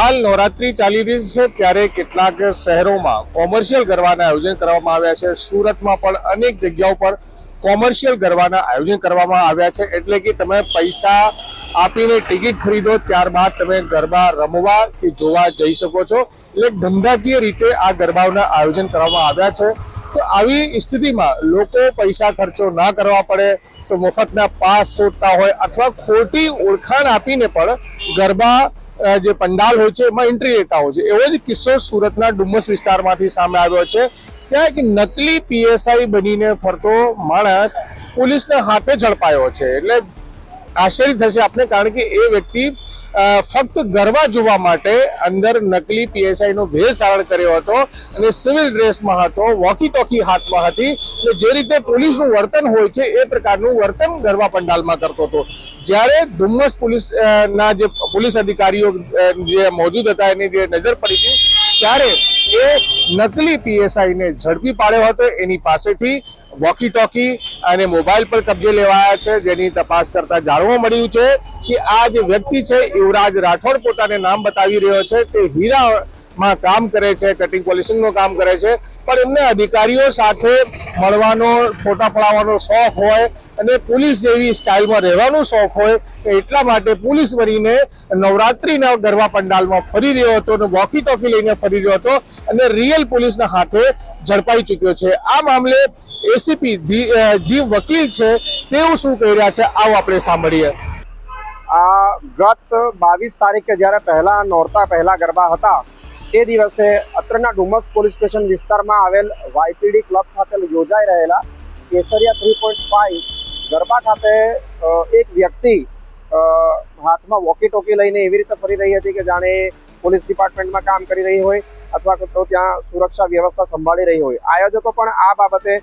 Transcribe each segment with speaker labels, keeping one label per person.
Speaker 1: હાલ નવરાત્રી ચાલી રહી છે ત્યારે કેટલાક શહેરોમાં કોમર્શિયલ ગરબાના આયોજન કરવામાં આવ્યા છે। સુરતમાં પણ અનેક જગ્યાઓ પર કોમર્શિયલ ગરબાના આયોજન કરવામાં આવ્યા છે। એટલે કે તમે પૈસા આપીને ટિકિટ ખરીદો ત્યારબાદ તમે ગરબા રમવા કે જોવા જઈ શકો છો। એટલે ધંધાકીય રીતે આ ગરબાઓના આયોજન કરવામાં આવ્યા છે। તો આવી સ્થિતિમાં લોકો પૈસા ખર્ચો ના કરવા પડે તો મફતના પાસ શોધતા હોય અથવા ખોટી ઓળખાણ આપીને પણ ગરબા જે પંડાલ હોય છે એમાં એન્ટ્રી લેતા હોય છે। એવો જ કિસ્સો સુરતના ડુમસ વિસ્તારમાંથી સામે આવ્યો છે। ત્યાં એક નકલી પીએસઆઈ બનીને ફરતો માણસ પોલીસના હાથે ઝડપાયો છે। એટલે આશ્ચર્ય થશે આપને, કારણ કે એ વ્યક્તિ ફક્ત ગરબા જોવા માટે અંદર નકલી પીએસઆઈ નો ભેષ ધારણ કર્યો હતો અને સિવિલ ડ્રેસમાં હતો, વોકી ટોકી હાથમાં હતી। એટલે જે રીતે પોલીસનું વર્તન હોય છે એ પ્રકારનું વર્તન ગરબા પંડાલમાં કરતો હતો। જ્યારે ડુમસ પોલીસના જે પોલીસ અધિકારીઓ જે મોજૂદ હતા એની જે નજર પડી હતી ત્યારે એ નકલી પીએસઆઈને ઝડપી પાડ્યો હતો। એની પાસેથી વોકી ટોકી અને મોબાઈલ પર કબજે લેવાયા છે, જેની તપાસ કરતા જાણવા મળ્યું છે કે આ જે વ્યક્તિ છે યુવરાજ રાઠોડ પોતાને નામ બતાવી રહ્યો છે। તે હીરામાં કામ કરે છે, કટિંગ પોલિશિંગનું કામ કરે છે, પણ એમને અધિકારીઓ સાથે મળવાનો, ફોટા પડાવવાનો શોખ હોય અને પોલીસ જેવી સ્ટાઇલમાં રહેવાનો શોખ હોય, એટલા માટે પોલીસ બનીને નવરાત્રીના ગરબા પંડાલમાં ફરી રહ્યો હતો અને વોકી ટોકી લઈને ફરી રહ્યો હતો અને રિયલ પોલીસના હાથે ઝડપાઈ ચૂક્યો છે। આ મામલે એસીપી દીવ વકીલ છે તેઓ શું કહી રહ્યા છે આવો આપણે સાંભળીએ।
Speaker 2: ગત 22 તારીખે જ્યારે પહેલા નોરતા પહેલા ગરબા હતા તે દિવસે અત્રના ડુમસ પોલીસ સ્ટેશન વિસ્તારમાં આવેલ વાયપીડી ક્લબ ખાતે યોજાઈ રહેલા કેસરિયા 3.5 ગરબા ખાતે એક વ્યક્તિ હાથમાં વોકી ટોકી લઈને એવી રીતે ફરી રહી હતી કે જાણે પોલીસ ડિપાર્ટમેન્ટમાં કામ કરી રહી હોય અથવા તો ત્યાં સુરક્ષા વ્યવસ્થા સંભાળી રહી હોય। આયોજકો પણ આ બાબતે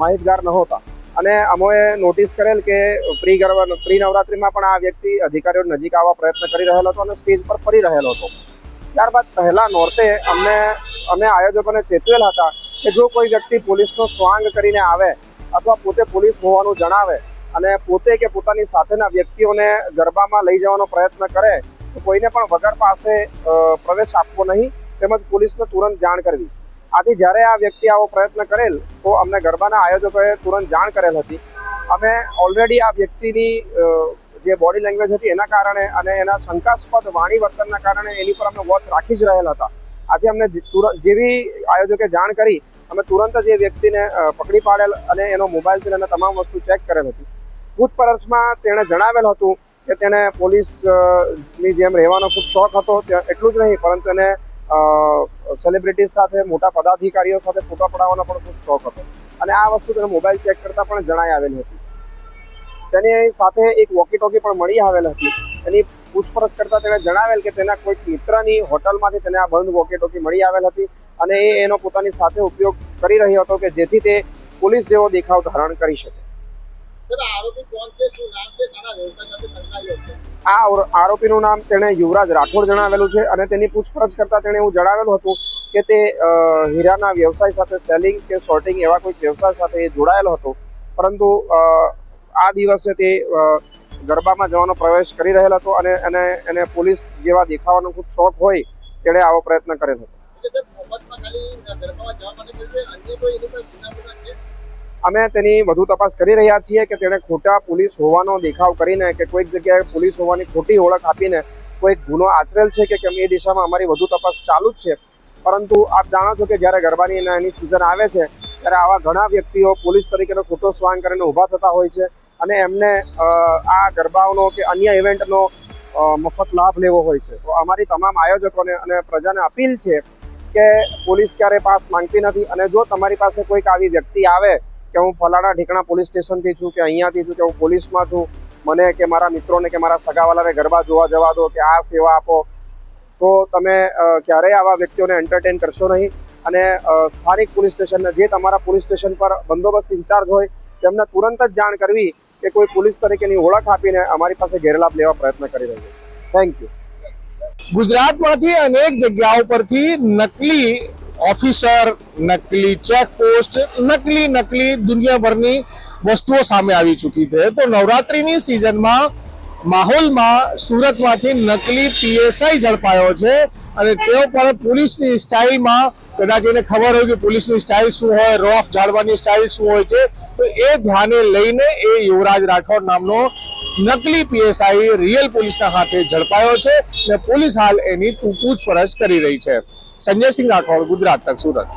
Speaker 2: માહિતગાર નહોતા અને અમોએ નોટિસ કરેલ કે પ્રી નવરાત્રીમાં પણ આ વ્યક્તિ અધિકારીઓ નજીક આવવા પ્રયત્ન કરી રહેલો હતો અને સ્ટેજ પર ફરી રહેલો હતો। ત્યારબાદ પહેલા નોરતે અમે આયોજકોને ચેતવેલ હતા કે જો કોઈ વ્યક્તિ પોલીસનો સ્વાંગ કરીને આવે અથવા પોતે પોલીસ હોવાનું જણાવે અને પોતે કે પોતાની સાથેના વ્યક્તિઓને ગરબામાં લઈ જવાનો પ્રયત્ન કરે તો કોઈને પણ વગર પાસે પ્રવેશ આપવો નહીં, તેમજ પોલીસને તુરંત જાણ કરવી। આથી જ્યારે આ વ્યક્તિ આવો પ્રયત્ન કરેલ તો અમને ગરબાના આયોજકોએ તુરંત જાણ કરેલ હતી। અમે ઓલરેડી આ વ્યક્તિની જે બોડી લેંગ્વેજ હતી એના કારણે અને એના શંકાસ્પદ વાણી વર્તનના કારણે એની પર અમે વોચ રાખી જ રહેલ હતા। આથી અમને જેવી આયોજકે જાણ કરી અમે તુરંત જ એ વ્યક્તિને પકડી પાડેલ અને એનો મોબાઈલથી અને તમામ વસ્તુ ચેક કરેલ હતી। પૂછપરછમાં તેણે જણાવેલ હતું કે તેને પોલીસની જેમ રહેવાનો ખૂબ શોખ હતો। એટલું જ નહીં પરંતુ એને સેલિબ્રિટીઝ સાથે, મોટા પદાધિકારીઓ સાથે ફોટો પડાવવાનો પણ ખૂબ શોખ હતો અને આ વસ્તુ તેને મોબાઈલ ચેક કરતા પણ જણાઈ આવેલી હતી। તેની સાથે એક વોકી ટોકી પણ મળી આવેલ હતી। એની પૂછપરછ કરતા તેણે જણાવેલ કે તેના કોઈક મિત્રની હોટલમાંથી તેને આ બંધ વોકી ટોકી મળી આવેલ હતી અને એનો પોતાની સાથે ઉપયોગ કરી રહ્યો હતો કે જેથી તે પોલીસ જેવો દેખાવ ધારણ કરી શકે। આ આરોપીનું નામ તેણે યુવરાજ રાઠોડ જણાવેલું છે અને તેની પૂછપરછ કરતા તેણે એવું જણાવેલું હતું કે તે હીરાના વ્યવસાય સાથે, સેલિંગ કે શોર્ટિંગ એવા કોઈ વ્યવસાય સાથે એ જોડાયેલો હતો, પરંતુ આ દિવસે તે ગરબામાં જવાનો પ્રવેશ કરી રહેલો હતો અને એને પોલીસ જેવા દેખાવાનો ખૂબ શોખ હોય તેણે આવો પ્રયત્ન કરેલો હતો। અમે તેની વધુ તપાસ કરી રહ્યા છીએ કે તેણે ખોટા પોલીસ હોવાનો દેખાવ કરીને કે કોઈક જગ્યાએ પોલીસ હોવાની ખોટી ઓળખ આપીને કોઈક ગુનો આચરેલ છે કે કેમ એ દિશામાં અમારી વધુ તપાસ ચાલુ જ છે। પરંતુ આપ જાણો છો કે જ્યારે ગરબાની એની સિઝન આવે છે ત્યારે આવા ઘણા વ્યક્તિઓ પોલીસ તરીકેનો ખોટો સ્વાંગ કરીને ઊભા થતા હોય છે અને એમને આ ગરબાઓનો કે અન્ય ઇવેન્ટનો મફત લાભ લેવો હોય છે। તો અમારી તમામ આયોજકોને અને પ્રજાને અપીલ છે કે પોલીસ ક્યારે પાસ માંગતી નથી અને જો તમારી પાસે કોઈક આવી વ્યક્તિ આવે કે હું ફલાણા ઠેકાણા પોલીસ સ્ટેશનથી છું કે અહીંયાથી છું કે હું પોલીસમાં છું, મને કે મારા મિત્રોને કે મારા સગાવાલાને ગરબા જોવા જવા દો કે આ સેવા આપો, તો તમે ક્યારેય આવા વ્યક્તિઓને એન્ટરટેન કરશો નહીં અને સ્થાનિક પોલીસ સ્ટેશનને, જે તમારા પોલીસ સ્ટેશન પર બંદોબસ્ત ઇન્ચાર્જ હોય તેમને તુરંત જ જાણ કરવી કે કોઈ પોલીસ તરીકેની ઓળખ આપીને અમારી પાસે ગેરલાભ લેવા પ્રયત્ન કરી રહ્યો છે। Thank you.
Speaker 1: ગુજરાતમાંથી અનેક જગ્યાઓ પરથી નકલી ઓફિસર, નકલી ચેકપોસ્ટ, નકલી દુનિયાભરની વસ્તુઓ સામે આવી ચૂકી છે। તો નવરાત્રીની સિઝનમાં માહોલમાં સુરતમાંથી નકલી પીએસઆઈ ઝડપાયો છે અને તેઓ પણ પોલીસની સ્ટાઇલમાં, કદાચ એને ખબર હોય કે પોલીસની સ્ટાઇલ શું હોય, રોફ ઝાડવાની સ્ટાઇલ શું હોય છે, તો એ ધ્યાને લઈને એ યુવરાજ રાઠોડ નામનો નકલી પીએસઆઈ રિયલ પોલીસના હાથે ઝડપાયો છે અને પોલીસ હાલ એની પૂછપરછ કરી રહી છે. સંજયસિંહ રાઠોડ, ગુજરાત તક, સુરત.